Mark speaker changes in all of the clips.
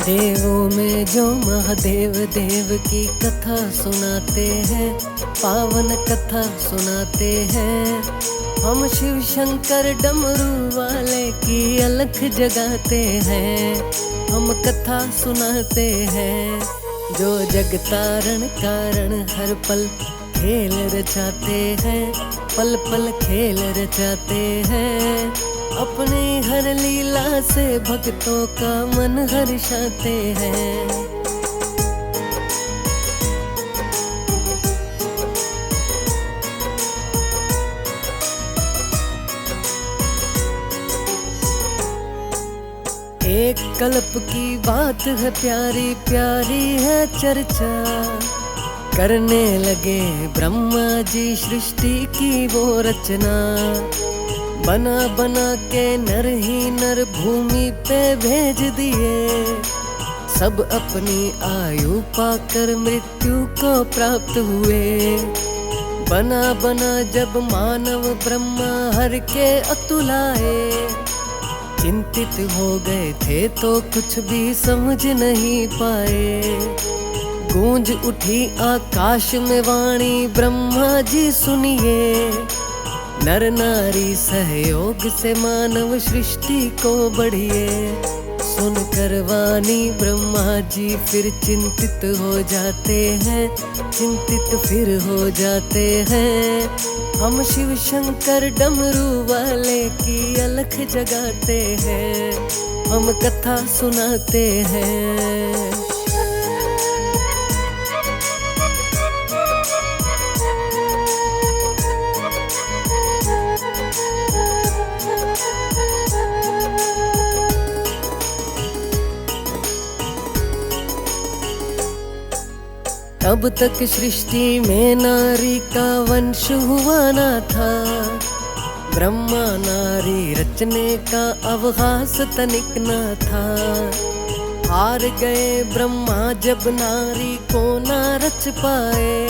Speaker 1: देवों में जो महादेव देव की कथा सुनाते हैं, पावन कथा सुनाते हैं। हम शिव शंकर डमरू वाले की अलख जगाते हैं, हम कथा सुनाते हैं। जो जगतारण कारण हर पल खेल रचाते हैं, पल पल खेल रचाते हैं। अपनी हर लीला से भक्तों का मन हर्षाते हैं। एक कल्प की बात है, प्यारी प्यारी है चर्चा। करने लगे ब्रह्मा जी सृष्टि की वो रचना। बना बना के नर ही नर भूमि पे भेज दिए। सब अपनी आयु पाकर मृत्यु को प्राप्त हुए। बना बना जब मानव ब्रह्मा हर के अतुलाए। चिंतित हो गए थे तो कुछ भी समझ नहीं पाए। गूंज उठी आकाश में वाणी, ब्रह्मा जी सुनिए। नर नारी सहयोग से मानव सृष्टि को बढ़िए। सुनकर वाणी ब्रह्मा जी फिर चिंतित हो जाते हैं, चिंतित फिर हो जाते हैं। हम शिव शंकर डमरू वाले की अलख जगाते हैं, हम कथा सुनाते हैं। अब तक सृष्टि में नारी का वंश हुआ ना था। ब्रह्मा नारी रचने का अवकाश तनिक न था। हार गए ब्रह्मा जब नारी को ना रच पाए।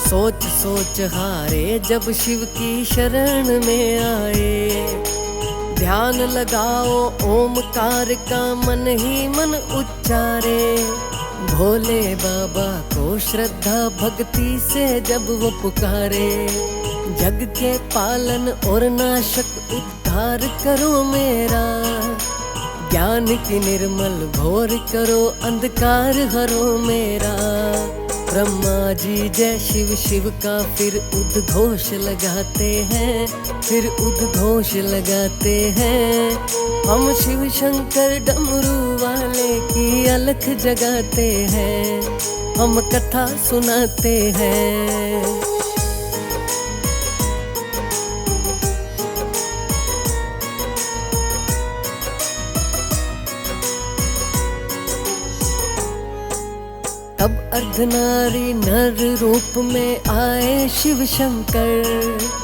Speaker 1: सोच सोच हारे जब शिव की शरण में आए। ध्यान लगाओ ओमकार का मन ही मन उच्चारे। भोले बाबा को श्रद्धा भक्ति से जब वो पुकारे। जग के पालन और नाशक उद्धार करो मेरा। ज्ञान की निर्मल भोर करो, अंधकार हरो मेरा। ब्रह्मा जी जय शिव शिव का फिर उद्घोष लगाते हैं, फिर उद्घोष लगाते हैं। हम शिव शंकर डमरू वाले की अलख जगाते हैं, हम कथा सुनाते हैं। तब अर्धनारी नर रूप में आए शिव शंकर।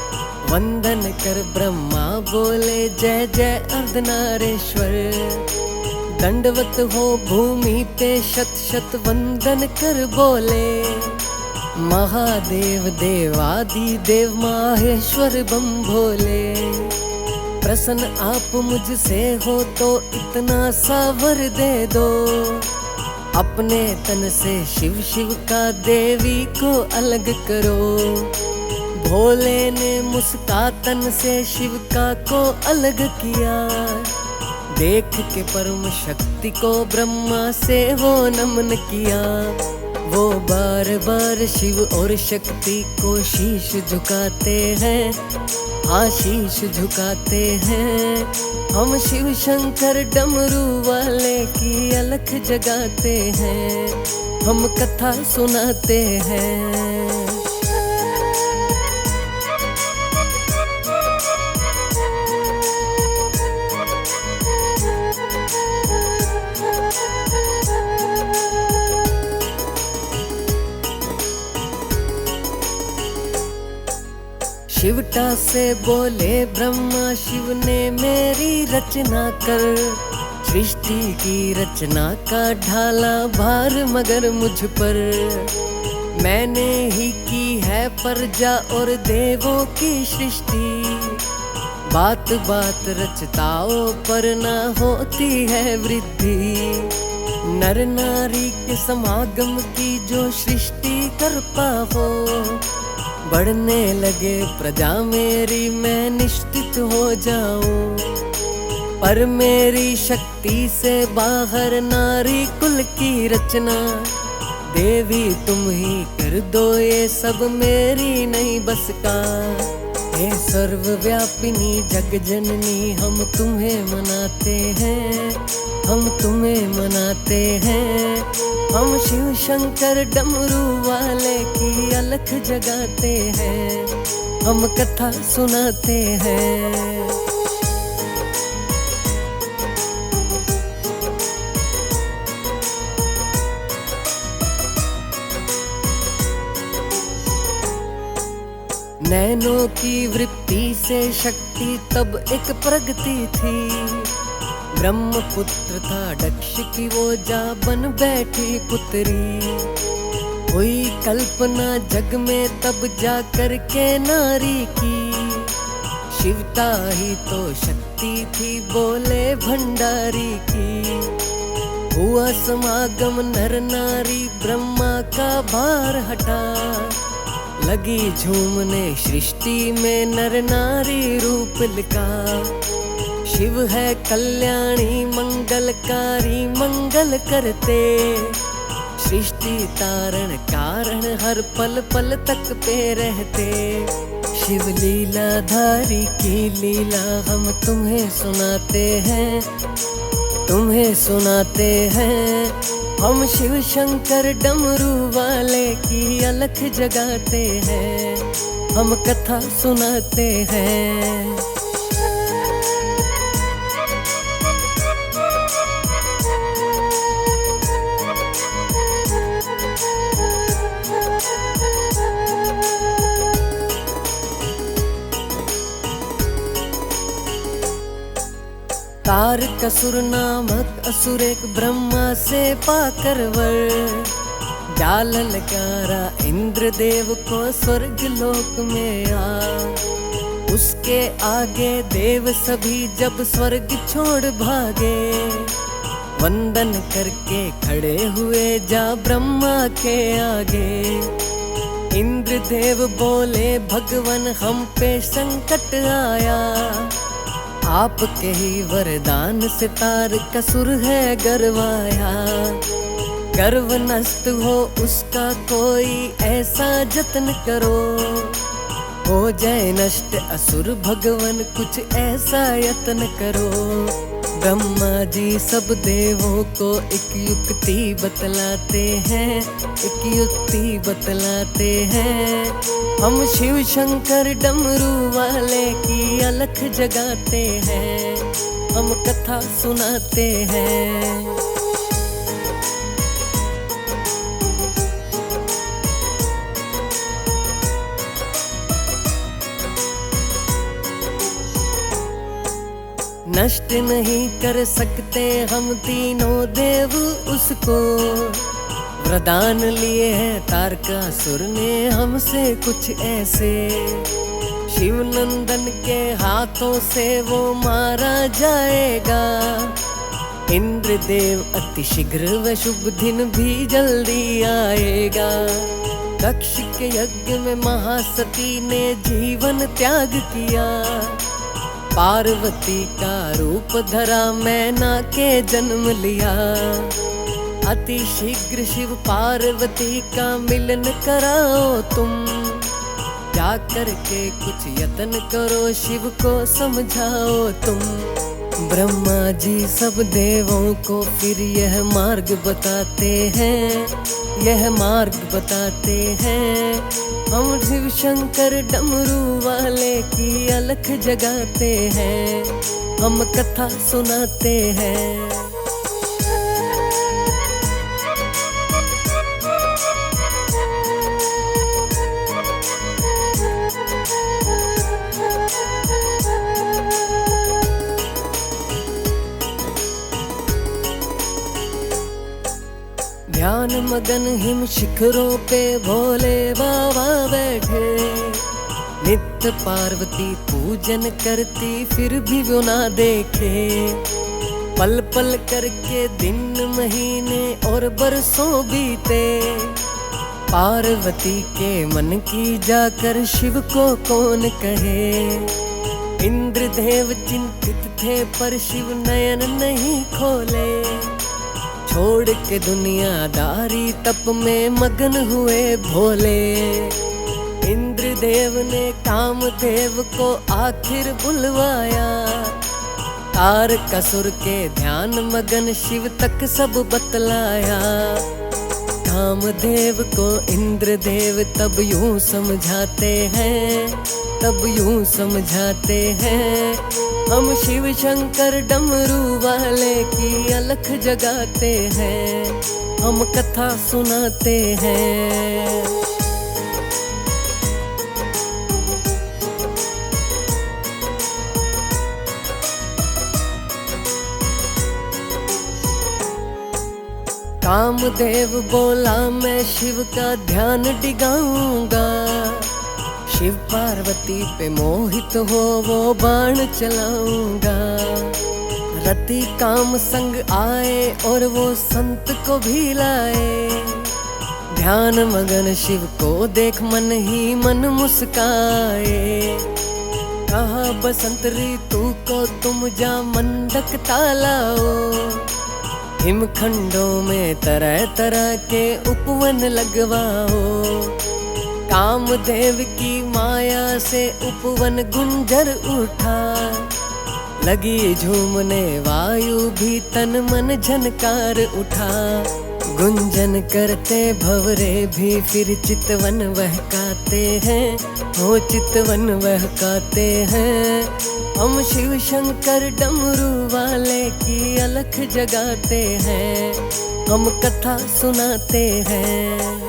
Speaker 1: वंदन कर ब्रह्मा बोले जय जय अर्धनारेश्वर। दंडवत हो भूमि पे शत शत वंदन कर बोले। महादेव देवादि देव माहेश्वर बम भोले। प्रसन्न आप मुझसे हो तो इतना सावर दे दो। अपने तन से शिव शिव का देवी को अलग करो। भोले ने मुस्कातन से शिव का को अलग किया। देख के परम शक्ति को ब्रह्मा से वो नमन किया। वो बार बार शिव और शक्ति को शीश झुकाते हैं, आशीष झुकाते हैं। हम शिव शंकर डमरू वाले की अलख जगाते हैं, हम कथा सुनाते हैं। शिवटा से बोले ब्रह्मा शिव ने मेरी रचना कर। सृष्टि की रचना का ढाला भार मगर मुझ पर। मैंने ही की है प्रजा और देवों की सृष्टि। बात बात रचताओं पर ना होती है वृद्धि। नर नारी के समागम की जो सृष्टि कर पाओ, बढ़ने लगे प्रजा मेरी मैं निश्चित हो जाऊं। पर मेरी शक्ति से बाहर नारी कुल की रचना, देवी तुम ही कर दो ये सब मेरी नहीं बस का। हे सर्वव्यापिनी जग जननी हम तुम्हें मनाते हैं, हम तुम्हें मनाते हैं। हम शिव शंकर डमरू वाले की अलख जगाते हैं, हम कथा सुनाते हैं। नैनों की वृत्ति से शक्ति तब एक प्रगति थी। ब्रह्मपुत्र था दक्ष की वो जा बन बैठी पुत्री। हुई कल्पना जग में तब जा कर के नारी की, शिवता ही तो शक्ति थी बोले भंडारी की। हुआ समागम नर नारी ब्रह्मा का भार हटा, लगी झूमने सृष्टि में नर नारी रूप लिखा। शिव है कल्याणी मंगलकारी मंगल करते, सृष्टि तारण कारण हर पल पल तक पे रहते। शिव लीला धारी की लीला हम तुम्हें सुनाते हैं, तुम्हें सुनाते हैं। हम शिव शंकर डमरू वाले की अलख जगाते हैं, हम कथा सुनाते हैं। तारकासुर नामक असुर एक ब्रह्मा से पाकर वर, जाल लगारा इंद्रदेव को स्वर्ग लोक में आ। उसके आगे देव सभी जब स्वर्ग छोड़ भागे, वंदन करके खड़े हुए जा ब्रह्मा के आगे। इंद्रदेव बोले भगवन हम पे संकट आया, आपके ही वरदान से तारकासुर है गर्वाया। गर्व नष्ट हो उसका कोई ऐसा जतन करो, हो जाए नष्ट असुर भगवन कुछ ऐसा यत्न करो। ब्रह्मा जी सब देवों को एक युक्ति बतलाते हैं, एक युक्ति बतलाते हैं। हम शिव शंकर डमरू वाले की अलख जगाते हैं, हम कथा सुनाते हैं। नष्ट नहीं कर सकते हम तीनों देव उसको, वरदान लिए हैं तारकासुर ने हमसे कुछ ऐसे। शिव नंदन के हाथों से वो मारा जाएगा, इंद्रदेव अति शीघ्र व शुभ दिन भी जल्दी आएगा। दक्ष के यज्ञ में महासती ने जीवन त्याग किया, पार्वती का रूप धरा मैना के जन्म लिया। अति शीघ्र शिव पार्वती का मिलन कराओ तुम, जाकर के कुछ यत्न करो शिव को समझाओ तुम। ब्रह्मा जी सब देवों को फिर यह मार्ग बताते हैं, यह मार्ग बताते हैं। हम शिव शंकर डमरू वाले की अलख जगाते हैं, हम कथा सुनाते हैं। ध्यान मगन हिम शिखरों पे भोले बाबा बैठे, नित्य पार्वती पूजन करती फिर भी वो ना देखे। पल पल करके दिन महीने और बरसों बीते, पार्वती के मन की जाकर शिव को कौन कहे। इंद्रदेव चिंतित थे पर शिव नयन नहीं खोले, छोड़ के दुनियादारी तप में मगन हुए भोले। इंद्रदेव ने कामदेव को आखिर बुलवाया, तारकासुर के ध्यान मगन शिव तक सब बतलाया। कामदेव को इंद्रदेव तब यूं समझाते हैं, तब यूं समझाते हैं, हम शिव शंकर डमरू वाले की अलख जगाते हैं, हम कथा सुनाते हैं। कामदेव बोला मैं शिव का ध्यान डिगाऊंगा, शिव पार्वती पे मोहित हो वो बाण चलाऊंगा। रति काम संग आए और वो संत को भी लाए, ध्यान मगन शिव को देख मन ही मन मुस्काए। कहा बसंत ऋतु को तुम जा मंडक तालाओ, हिमखंडों में तरह तरह के उपवन लगवाओ। कामदेव की माया से उपवन गुंजर उठा, लगी झूमने वायु भी तन मन झनकार उठा। गुंजन करते भंवरे भी फिर चितवन बहकाते हैं, हो चितवन बहकाते हैं। हम शिव शंकर डमरू वाले की अलख जगाते हैं, हम कथा सुनाते हैं।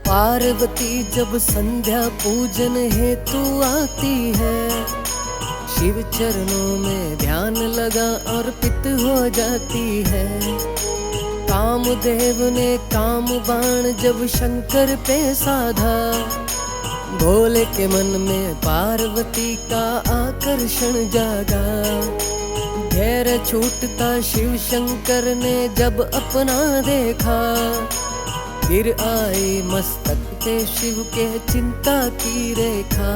Speaker 1: पार्वती जब संध्या पूजन हेतु आती है, शिव चरणों में ध्यान लगा अर्पित हो जाती है। कामदेव ने काम बाण जब शंकर पे साधा, भोले के मन में पार्वती का आकर्षण जागा। धैर्य छूटता शिव शंकर ने जब अपना देखा, फिर आई मस्तक पे शिव के चिंता की रेखा।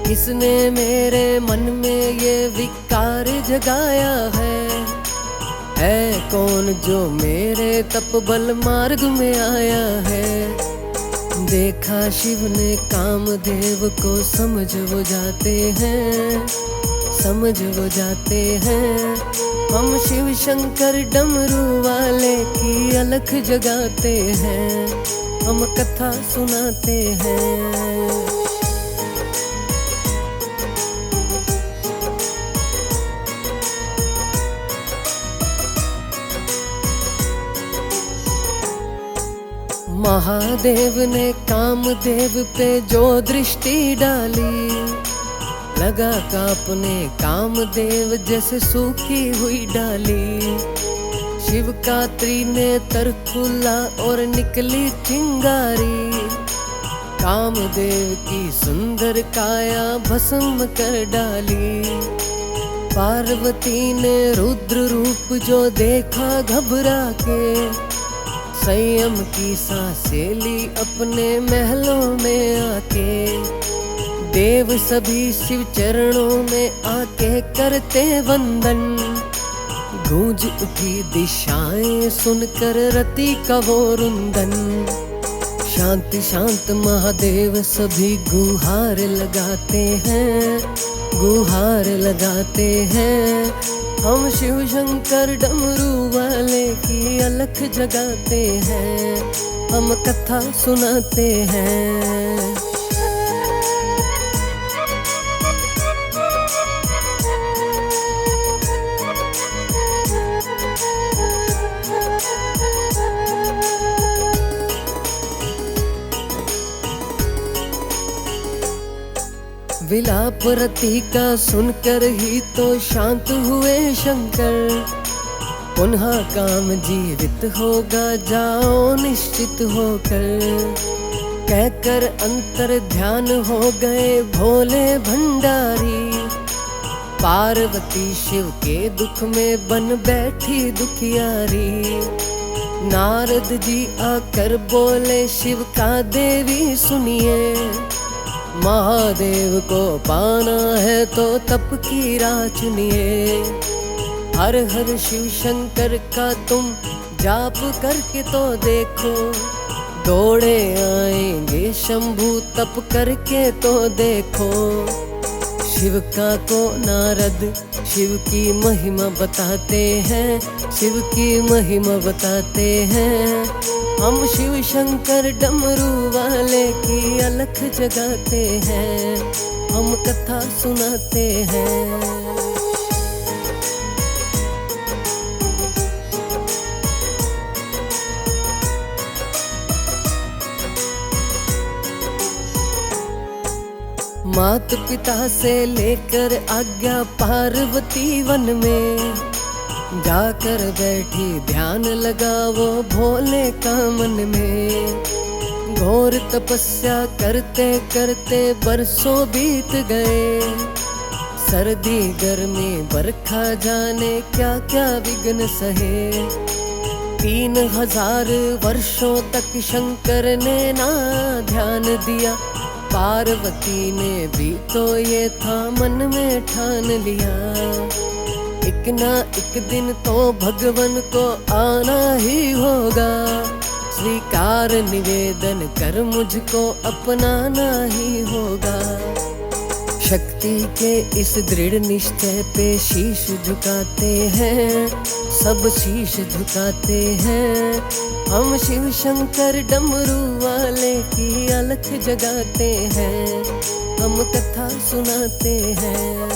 Speaker 1: किसने मेरे मन में ये विकार जगाया है कौन जो मेरे तप बल मार्ग में आया है। देखा शिव ने कामदेव को समझ वो जाते हैं, समझ वो जाते हैं। हम शिव शंकर डमरू वाले की अलख जगाते हैं, हम कथा सुनाते हैं। महादेव ने कामदेव पे जो दृष्टि डाली, लगा कांपने कामदेव जैसे सूखी हुई डाली। शिव का त्रिनेत्र खुला और निकली चिंगारी, कामदेव की सुंदर काया भस्म कर डाली। पार्वती ने रुद्र रूप जो देखा घबरा के, संयम की सांसें ली अपने महलों में आके। देव सभी शिव चरणों में आके करते वंदन, गूंज उठी दिशाएं सुनकर रति का वो रुंदन। शांति शांत महादेव सभी गुहार लगाते हैं, गुहार लगाते हैं। हम शिव शंकर डमरू वाले की अलख जगाते हैं, हम कथा सुनाते हैं। विलाप रति का सुनकर ही तो शांत हुए शंकर। पुनः काम जीवित होगा जाओ निश्चित होकर। कहकर अंतर ध्यान हो गए भोले भंडारी। पार्वती शिव के दुख में बन बैठी दुखियारी। नारद जी आकर बोले शिव का देवी सुनिए। महादेव को पाना है तो तप की राह चुनिए। हर हर शिव शंकर का तुम जाप करके तो देखो। दौड़े आएंगे शंभू तप करके तो देखो। शिव का को नारद शिव की महिमा बताते हैं। शिव की महिमा बताते हैं। हम शिव शंकर डमरू वाले की अलख जगाते हैं। हम कथा सुनाते हैं। मात पिता से लेकर आज्ञा पार्वती वन में। जाकर बैठी ध्यान लगा वो भोले का मन में। घोर तपस्या करते करते बरसों बीत गए। सर्दी गर्मी बरखा जाने क्या क्या विघ्न सहे। 3000 वर्षों तक शंकर ने ना ध्यान दिया। पार्वती ने भी तो ये था मन में ठान लिया। एक ना एक दिन तो भगवन को आना ही होगा। स्वीकार निवेदन कर मुझको अपनाना ही होगा। शक्ति के इस दृढ़ निश्चय पे शीश झुकाते हैं। सब शीश झुकाते हैं। हम शिव शंकर डमरू वाले की अलख जगाते हैं। हम कथा सुनाते हैं।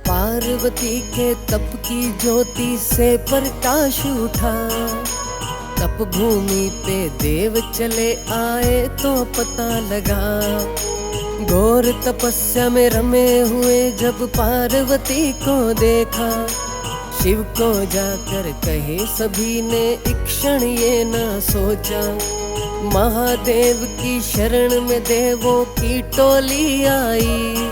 Speaker 1: पार्वती के तप की ज्योति से प्रकाश उठा। तप भूमि पे देव चले आए तो पता लगा। घोर तपस्या में रमे हुए जब पार्वती को देखा। शिव को जाकर कहे सभी ने एक क्षण ये ना सोचा। महादेव की शरण में देवों की टोली आई।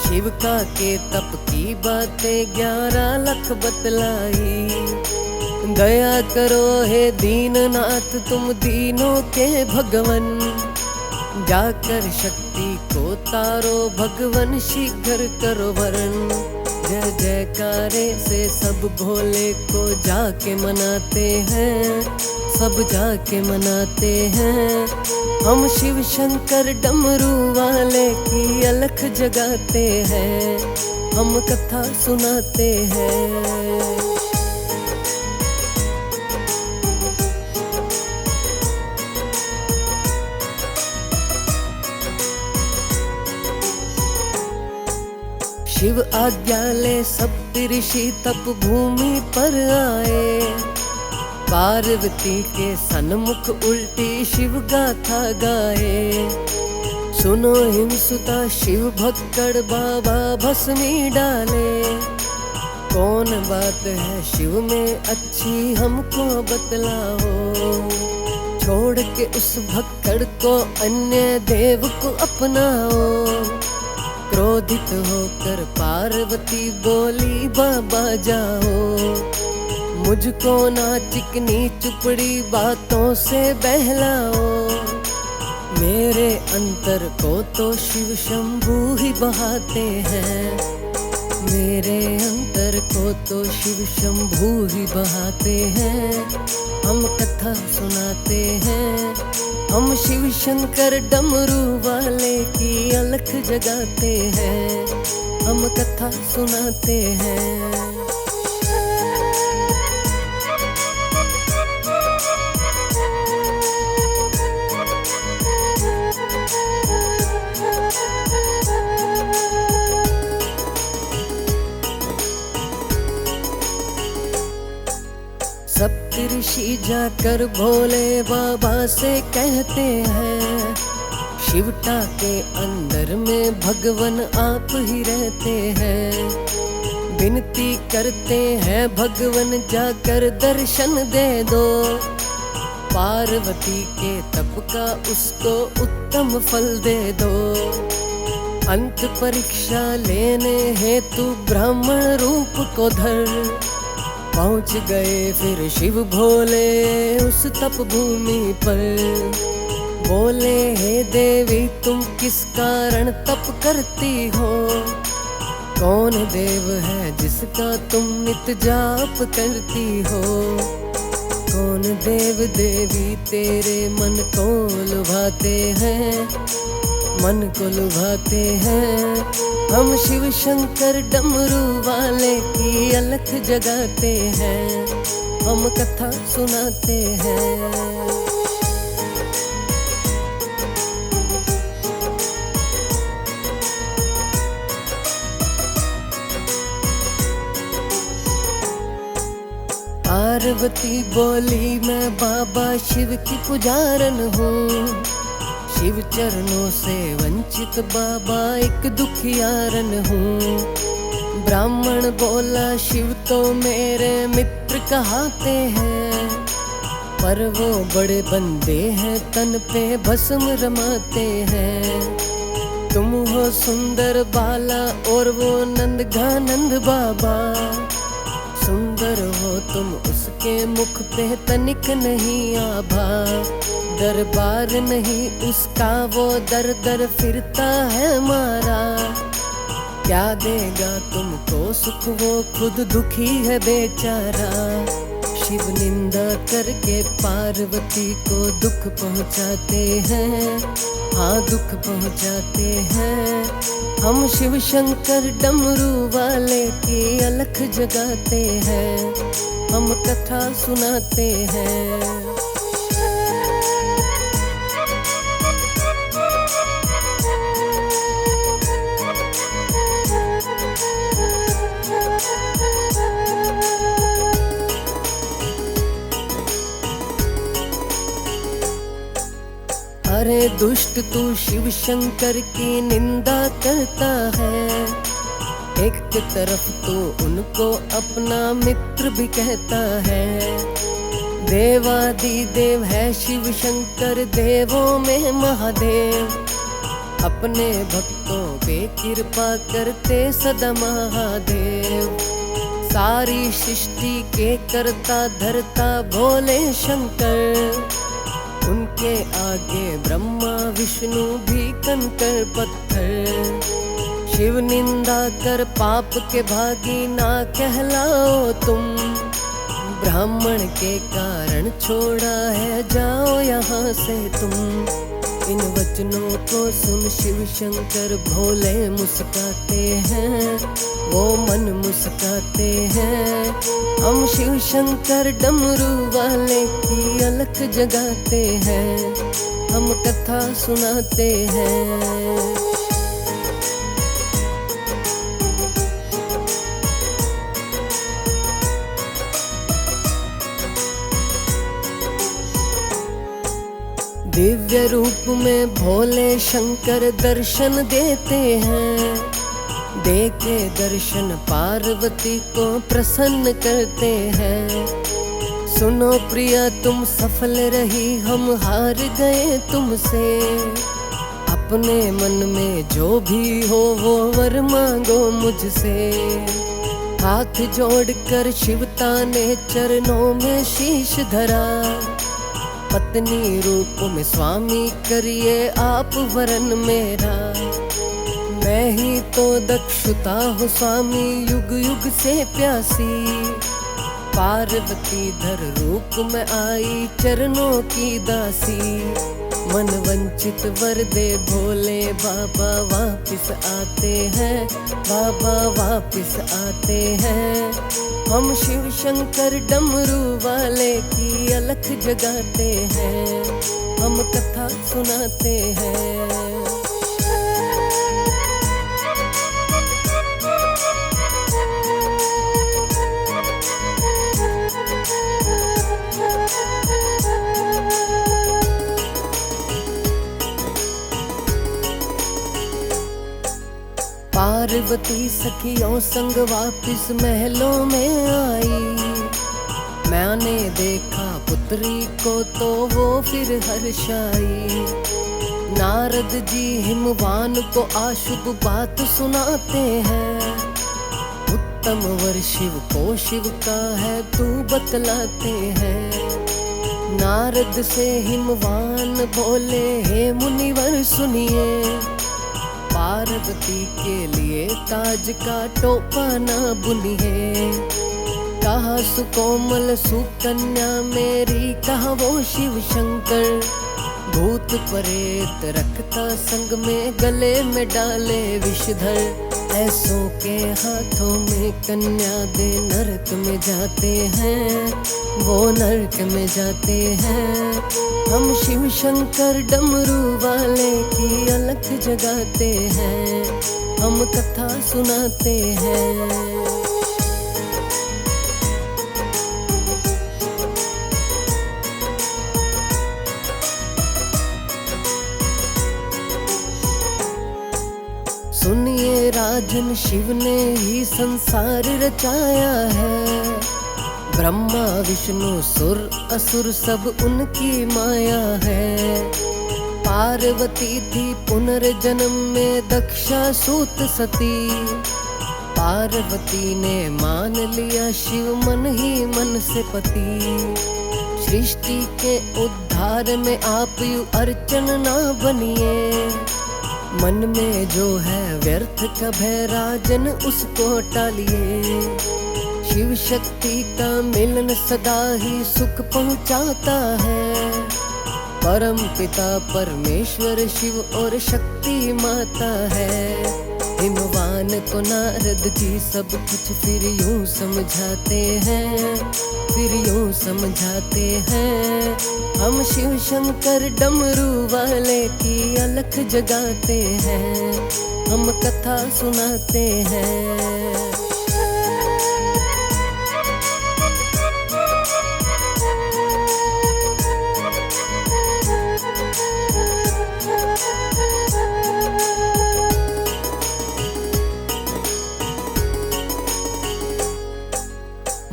Speaker 1: शिव का के तप की बातें 11 लाख बतलाई। दया करो हे दीननाथ तुम दीनों के भगवन। जाकर शक्ति को तारो भगवन शीघ्र करो वरण। जय जयकारे से सब भोले को जाके मनाते हैं। सब जाके मनाते हैं। हम शिव शंकर डमरू वाले की अलख जगाते हैं। हम कथा सुनाते हैं। शिव आज्ञा ले सब ऋषि तप भूमि पर आए। पार्वती के सन्मुख उल्टी शिव गाथा गाए। सुनो हिमसुता शिव भक्कड़ बाबा भस्मी डाले। कौन बात है शिव में अच्छी हमको बतलाओ। छोड़ के उस भक्कड़ को अन्य देव को अपनाओ। क्रोधित होकर पार्वती बोली बाबा जाओ। मुझको ना चिकनी चुपड़ी बातों से बहलाओ। मेरे अंतर को तो शिव शंभू ही बहाते हैं। मेरे अंतर को तो शिव शंभू ही बहाते हैं। हम कथा सुनाते हैं। हम शिव शंकर डमरू वाले की अलख जगाते हैं। हम कथा सुनाते हैं। काशी जाकर भोले बाबा से कहते हैं, शिवटा के अंदर में भगवन आप ही रहते हैं। विनती करते हैं भगवन जाकर दर्शन दे दो, पार्वती के तप का उसको उत्तम फल दे दो। अंत परीक्षा लेने हेतु ब्राह्मण रूप को धर पहुंच गए फिर शिव भोले उस तप भूमि पर। बोले हे देवी तुम किस कारण तप करती हो, कौन देव है जिसका तुम नित जाप करती हो। कौन देव देवी तेरे मन को लुभाते हैं, मन को लुभाते हैं। हम शिव शंकर डमरू वाले की अलख जगाते हैं, हम कथा सुनाते हैं। पार्वती बोली मैं बाबा शिव की पुजारन हूँ, शिव चरणों से वंचित बाबा एक दुखियारन हूँ। ब्राह्मण बोला शिव तो मेरे मित्र कहाते हैं, पर वो बड़े बंदे हैं तन पे भस्म रमाते हैं। तुम हो सुंदर बाला और वो नंदघानंद बाबा, सुंदर हो तुम उसके मुख पे तनिक नहीं आभा। दरबार नहीं उसका वो दर दर फिरता है मारा, क्या देगा तुमको सुख वो खुद दुखी है बेचारा। शिव निंदा करके पार्वती को दुख पहुंचाते हैं, हाँ दुख पहुंचाते हैं। हम शिव शंकर डमरू वाले की अलख जगाते हैं, हम कथा सुनाते हैं। अरे दुष्ट तू शिव शंकर की निंदा करता है, एक तरफ तो उनको अपना मित्र भी कहता है। देवादि देव है शिव शंकर देवों में महादेव, अपने भक्तों पे कृपा करते सदा महादेव। सारी सृष्टि के करता धरता भोले शंकर, उनके आगे ब्रह्मा विष्णु भी कंकर पत्थर। शिव निंदा कर पाप के भागी ना कहलाओ तुम, ब्राह्मण के कारण छोड़ा है जाओ यहाँ से तुम। इन वचनों को सुन शिव शंकर भोले मुस्काते हैं, वो मन मुस्काते हैं। हम शिव शंकर डमरू वाले की अलख जगाते हैं, हम कथा सुनाते हैं। दिव्य रूप में भोले शंकर दर्शन देते हैं, देके दर्शन पार्वती को प्रसन्न करते हैं। सुनो प्रिया तुम सफल रही, हम हार गए तुमसे। अपने मन में जो भी हो वो वर मांगो मुझसे। हाथ जोड़कर शिवता ने चरणों में शीश धरा, पत्नी रूप में स्वामी करिए आप वरन मेरा। मैं ही तो दक्षता हूँ स्वामी युग युग से प्यासी, पार्वती धर रूप में आई चरणों की दासी। मन वंचित वर दे भोले बाबा वापिस आते हैं, बाबा वापिस आते हैं। हम शिव शंकर डमरू वाले की अलख जगाते हैं, हम कथा सुनाते हैं। पार्वती सखियों संग वापिस महलों में आई। मैंने देखा पुत्री को तो वो फिर हर्षाई। नारद जी हिमवान को अशुभ बात सुनाते हैं। उत्तम वर शिव को शिव का है तू बतलाते हैं। नारद से हिमवान बोले हे मुनिवर सुनिए, पार्वती के लिए ताज का टोपा न बुनिए। कहा सुकोमल सुकन्या मेरी, कहा वो शिव शंकर। भूत प्रेत रखता संग में, गले में डाले विषधर। ऐसों के हाथों में कन्या दे नरक में जाते हैं, वो नरक में जाते हैं। हम शिव शंकर डमरू वाले की अलख जगाते हैं, हम कथा सुनाते हैं। सुनिए राजन, शिव ने ही संसार रचाया है। ब्रह्मा विष्णु सुर असुर सब उनकी माया है। पार्वती थी पुनर्जन्म में दक्षा सूत सती। पार्वती ने मान लिया शिव मन ही मन से पति। सृष्टि के उद्धार में आप यू अर्चन ना बनिए। मन में जो है व्यर्थ का भय राजन उसको टालिए। शिव शक्ति का मिलन सदा ही सुख पहुंचाता है। परम पिता परमेश्वर शिव और शक्ति माता है। हिमवान को नारद जी सब कुछ फिर यूं समझाते हैं, फिर यूं समझाते हैं। हम शिव शंकर डमरू वाले की अलख जगाते हैं, हम कथा सुनाते हैं।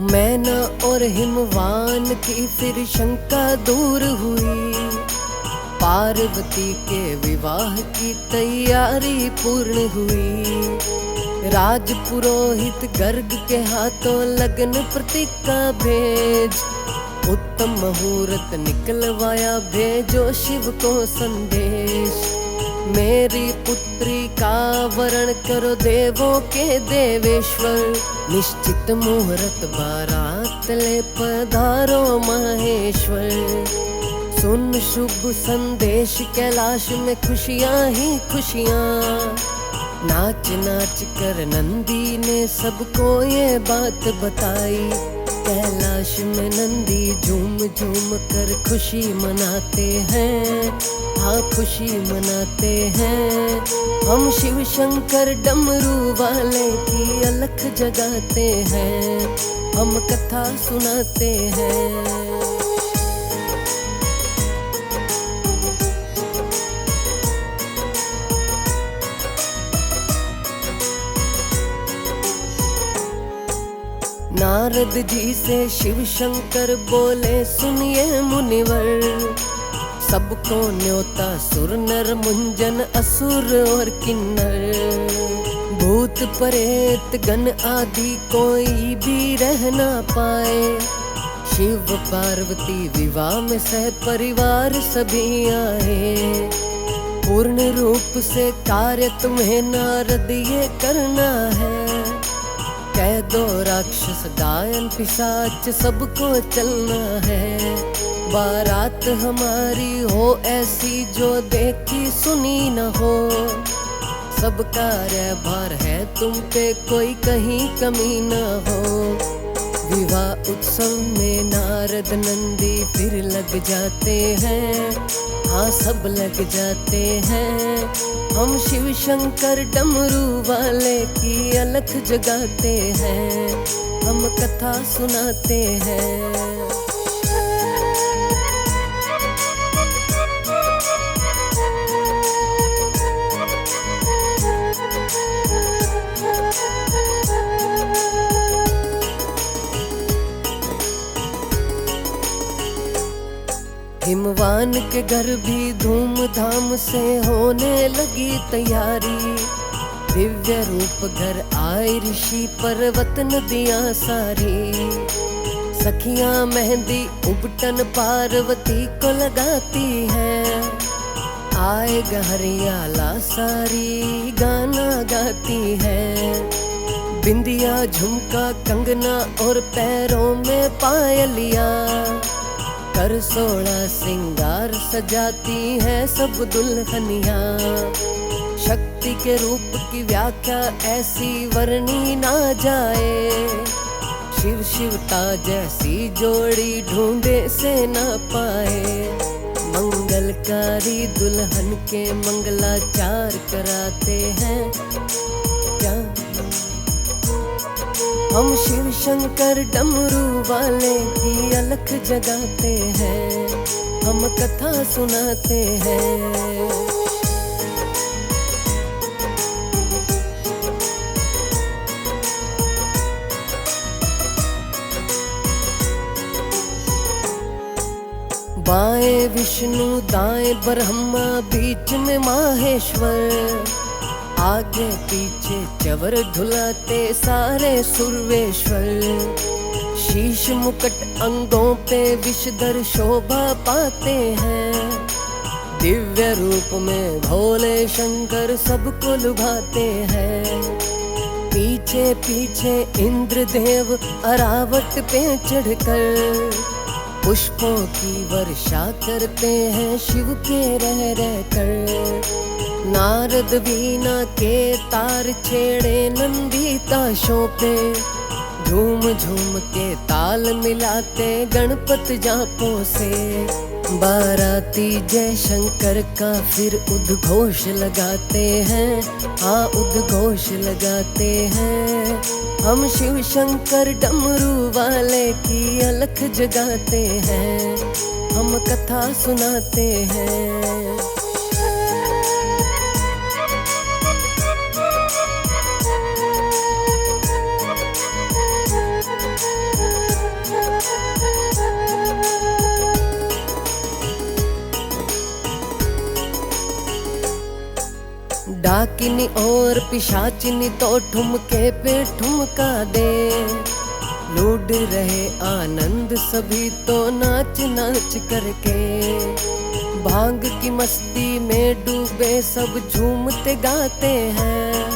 Speaker 1: मैना और हिमवान की फिर शंका दूर हुई। पार्वती के विवाह की तैयारी पूर्ण हुई। राज पुरोहित गर्ग के हाथों लगन प्रतीका भेज। उत्तम मुहूर्त निकलवाया भेजो शिव को संदेश। मेरी पुत्री का वरण करो देवों के देवेश्वर। निश्चित मुहूर्त बारात ले पधारो माहेश्वर। सुन शुभ संदेश कैलाश में खुशियां ही खुशियां। नाच नाच कर नंदी ने सबको ये बात बताई। कैलाश में नंदी झूम झूम कर खुशी मनाते हैं, हाँ खुशी मनाते हैं। हम शिव शंकर डमरू वाले की अलख जगाते हैं, हम कथा सुनाते हैं। नारद जी से शिव शंकर बोले सुनिए मुनिवर। सबको न्योता सुर नर मुंजन असुर और किन्नर। भूत प्रेत गण आदि कोई भी रह ना पाए। शिव पार्वती विवाह में सह परिवार सभी आए। पूर्ण रूप से कार्य तुम्हें नारद ये करना है। कह दो राक्षस गायन पिशाच सबको चलना है। बारात हमारी हो ऐसी जो देखी सुनी न हो। सब कार्य भार है तुम पे कोई कहीं कमी न हो। विवाह उत्सव में नारद नंदी फिर लग जाते हैं, हाँ सब लग जाते हैं। हम शिव शंकर डमरू वाले की अलख जगाते हैं, हम कथा सुनाते हैं। भगवान के घर भी धूमधाम से होने लगी तैयारी। दिव्य रूप घर आए ऋषि पर्वत नदियाँ सारी। सखियाँ मेहंदी उबटन पार्वती को लगाती है। आएगा हरियाला सारी गाना गाती है। बिंदिया झुमका कंगना और पैरों में पायलिया, कर 16 सिंगार सजाती है सब दुल्हनिया। शक्ति के रूप की व्याख्या ऐसी वर्णी ना जाए। शिव शिवता जैसी जोड़ी ढूंढे से ना पाए। मंगलकारी दुल्हन के मंगलाचार कराते हैं क्या हम। शिव शंकर डमरू वाले की अलख जगाते हैं, हम कथा सुनाते हैं। बाएं विष्णु दाएं ब्रह्मा बीच में माहेश्वर। आगे पीछे चवर धुलाते सारे सुरवेश्वर। शीश मुकुट अंगों पे विषधर शोभा पाते हैं। दिव्य रूप में भोले शंकर सबको लुभाते हैं। पीछे पीछे इंद्रदेव अरावट पे चढ़कर पुष्पों की वर्षा करते हैं शिव के रह कर। नारद वीणा के तार छेड़े नंदी ताशों पे। झूम झूम के ताल मिलाते गणपत जापों से। बाराती जय शंकर का फिर उद्घोष लगाते हैं, हाँ उद्घोष लगाते हैं। हम शिव शंकर डमरू वाले की अलख जगाते हैं, हम कथा सुनाते हैं। डाकिनी और पिशाचिनी तो ठुमके पे ठुमका दे। लूट रहे आनंद सभी तो नाच नाच करके। भांग की मस्ती में डूबे सब झूमते गाते हैं।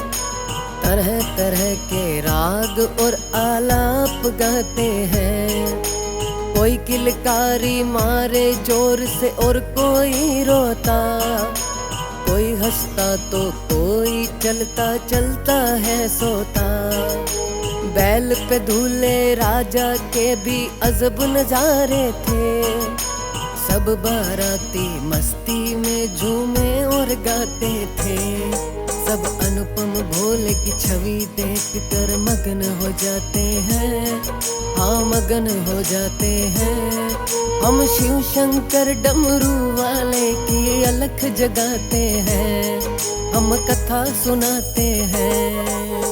Speaker 1: तरह तरह के राग और आलाप गाते हैं। कोई किलकारी मारे जोर से और कोई रोता। कोई हंसता तो कोई चलता चलता है सोता। बैल पे दूल्हे राजा के भी अजब नजारे थे। सब बाराती मस्ती में झूमे और गाते थे। सब अनुपम भोले की छवि देख कर मगन हो जाते हैं, हाँ मगन हो जाते हैं। हम शिव शंकर डमरू वाले की अलख जगाते हैं, हम कथा सुनाते हैं।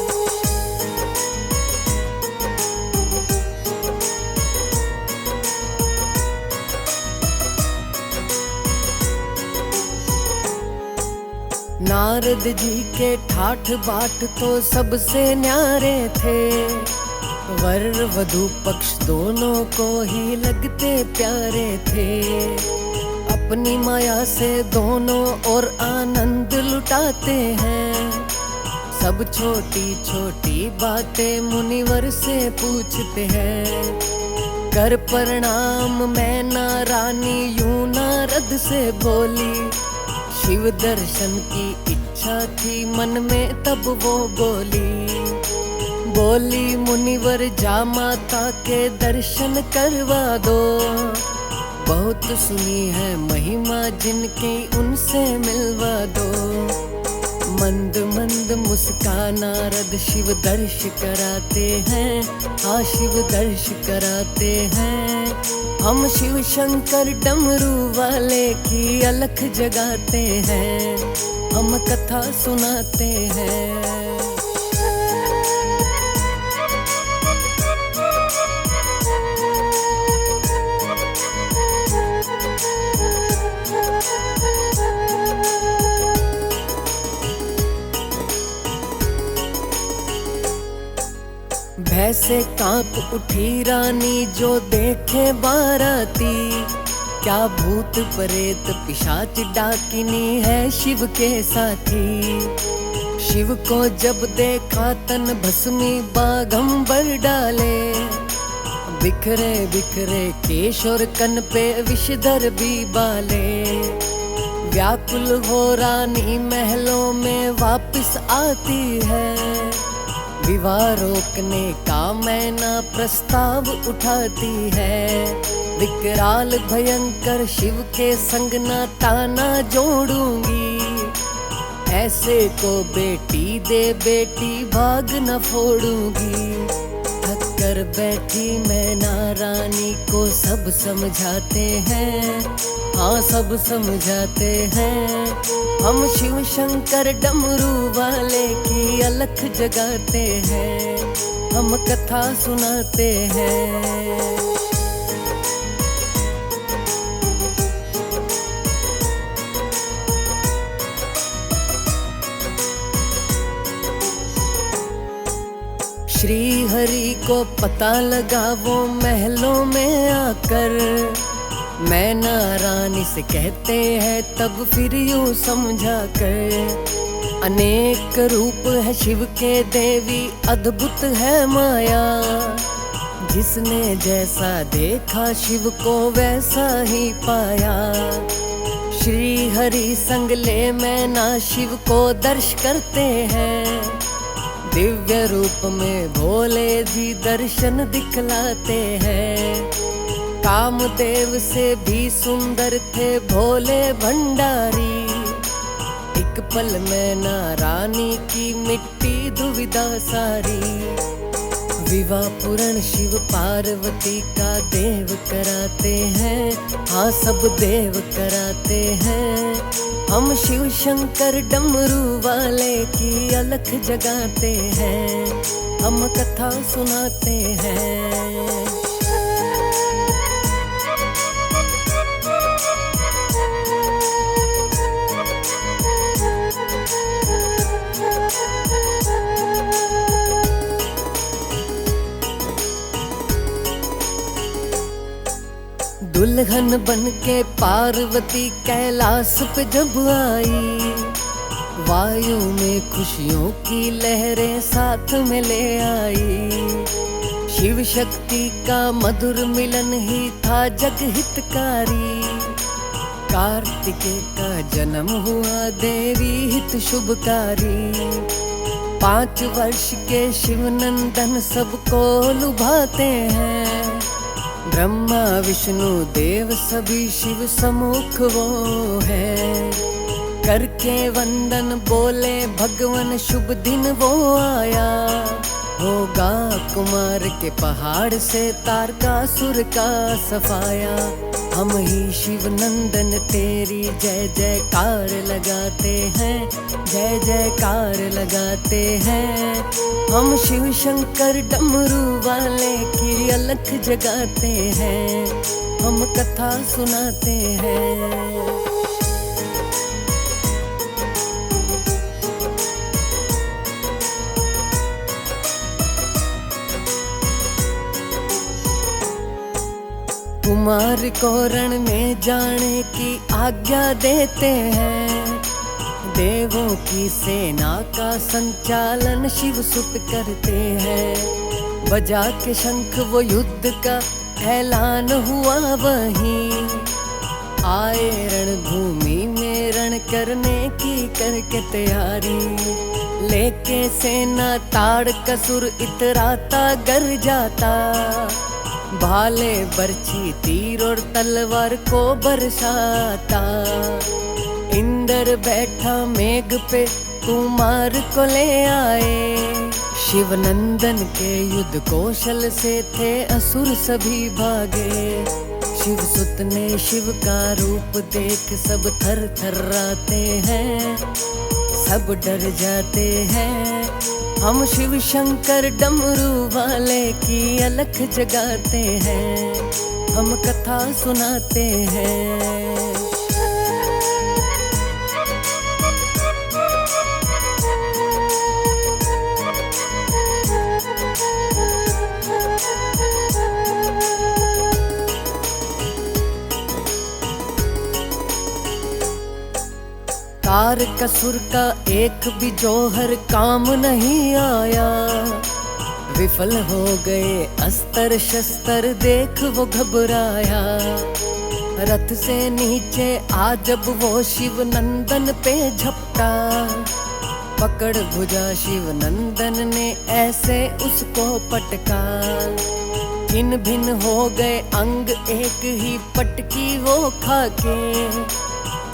Speaker 1: नारद जी के ठाठ बाट तो सबसे न्यारे थे। वर वधू पक्ष दोनों को ही लगते प्यारे थे। अपनी माया से दोनों और आनंद लुटाते हैं। सब छोटी छोटी बातें मुनिवर से पूछते हैं। कर प्रणाम मैना रानी यूं नारद से बोली। शिव दर्शन की इच्छा थी मन में तब वो बोली मुनिवर जा माता के दर्शन करवा दो। बहुत सुनी है महिमा जिनकी उनसे मिलवा दो। मंद मंद मुस्कान नारद शिव दर्श कराते हैं, हाँ शिव दर्श कराते हैं। हम शिव शंकर डमरू वाले की अलख जगाते हैं, हम कथा सुनाते हैं। भय से कांप उठी रानी जो देखे बाराती, क्या भूत प्रेत पिशाच डाकिनी है शिव के साथी। शिव को जब देखा तन भस्मी बाघंबर डाले, बिखरे बिखरे केश और कन पे विषधर भी बाले। व्याकुल हो रानी महलों में वापस आती है, विवाह रोकने का मैना प्रस्ताव उठाती है। विकराल भयंकर शिव के संग ना ताना जोड़ूंगी, ऐसे को बेटी दे बेटी भाग न फोड़ूंगी। थक कर बैठी मैना रानी को सब समझाते हैं, हाँ सब समझाते हैं। हम शिव शंकर डमरू वाले की अलख जगाते हैं, हम कथा सुनाते हैं। श्री हरि को पता लगा वो महलों में आकर, मैना रानी से कहते हैं तब फिर यूं समझा कर। अनेक रूप है शिव के देवी, अद्भुत है माया। जिसने जैसा देखा शिव को वैसा ही पाया। श्री हरि संग ले मैना शिव को दर्श करते हैं, दिव्य रूप में भोले जी दर्शन दिखलाते हैं। कामदेव से भी सुंदर थे भोले भंडारी, एक पल में ना रानी की मिट्टी दुविधा सारी। विवाह पूर्ण शिव पार्वती का देव कराते हैं, हाँ सब देव कराते हैं। हम शिव शंकर डमरू वाले की अलख जगाते हैं, हम कथा सुनाते हैं। दुल्हन बन के पार्वती कैलाश पे जब आई, वायु में खुशियों की लहरें साथ में ले आई। शिव शक्ति का मधुर मिलन ही था जग हितकारी, कार्तिकेय का जन्म हुआ देवी हित शुभकारी। 5 वर्ष के शिव नंदन सबको लुभाते हैं, ब्रह्मा विष्णु देव सभी शिव सम्मुख वो है। करके वंदन बोले भगवन शुभ दिन वो आया, होगा कुमार के पहाड़ से तारकासुर का सफाया। हम ही शिव नंदन तेरी जय जयकार लगाते हैं, जय जयकार लगाते हैं। हम शिव शंकर डमरू वाले की अलख जगाते हैं, हम कथा सुनाते हैं। कुमार को रण में जाने की आज्ञा देते हैं, देवों की सेना का संचालन शिव सुत करते हैं। बजा के शंख वो युद्ध का ऐलान हुआ वहीं, आए रणभूमि में रण करने की करके तैयारी। लेके सेना ताड़कासुर इतराता गर जाता, भाले बरछी तीर और तलवार को बरसाता। इंद्र बैठा मेघ पे कुमार को ले आए, शिव नंदन के युद्ध कौशल से थे असुर सभी भागे। शिव सुत ने शिव का रूप देख सब थर थर्राते हैं, सब डर जाते हैं। हम शिव शंकर डमरू वाले की अलख जगाते हैं, हम कथा सुनाते हैं। तार का सुर का एक भी जौहर काम नहीं आया। विफल हो गए अस्त्र शस्त्र देख वो घबराया। रथ से नीचे आ जब वो शिव नंदन पे झपटा, पकड़ भुजा शिव नंदन ने ऐसे उसको पटका। छिन भिन हो गए अंग एक ही पटकी वो खाके।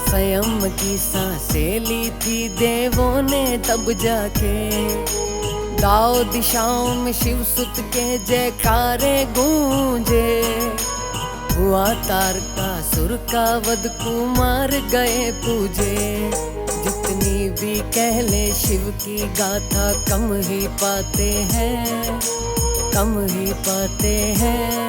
Speaker 1: संयम की सांसें ली थी देवों ने तब जाके। दाओ दिशाओं में शिव सुत के जयकारे गूंजे। हुआ तारकासुर का वध कुमार गए पूजे। जितनी भी कह ले शिव की गाथा कम ही पाते हैं, कम ही पाते हैं।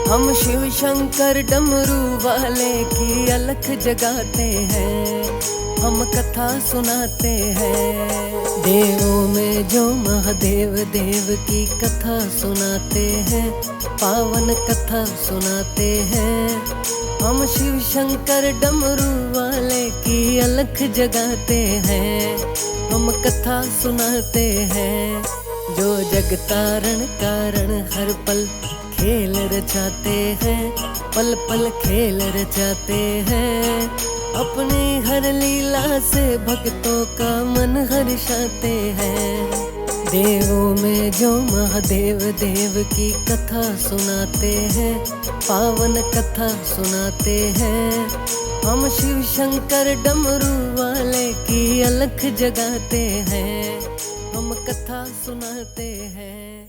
Speaker 1: हम शिव शंकर डमरू वाले की अलख जगाते हैं, हम कथा सुनाते हैं। देवों में जो महादेव देव की कथा सुनाते हैं, पावन कथा सुनाते हैं। हम शिव शंकर डमरू वाले की अलख जगाते हैं, हम कथा सुनाते हैं। जो जगतारण कारण हर पल खेल रचाते हैं, पल पल खेल रचाते हैं। अपनी हर लीला से भक्तों का मन हर्षाते हैं। देवों में जो महादेव देव की कथा सुनाते हैं, पावन कथा सुनाते हैं। हम शिव शंकर डमरू वाले की अलख जगाते हैं, हम कथा सुनाते हैं।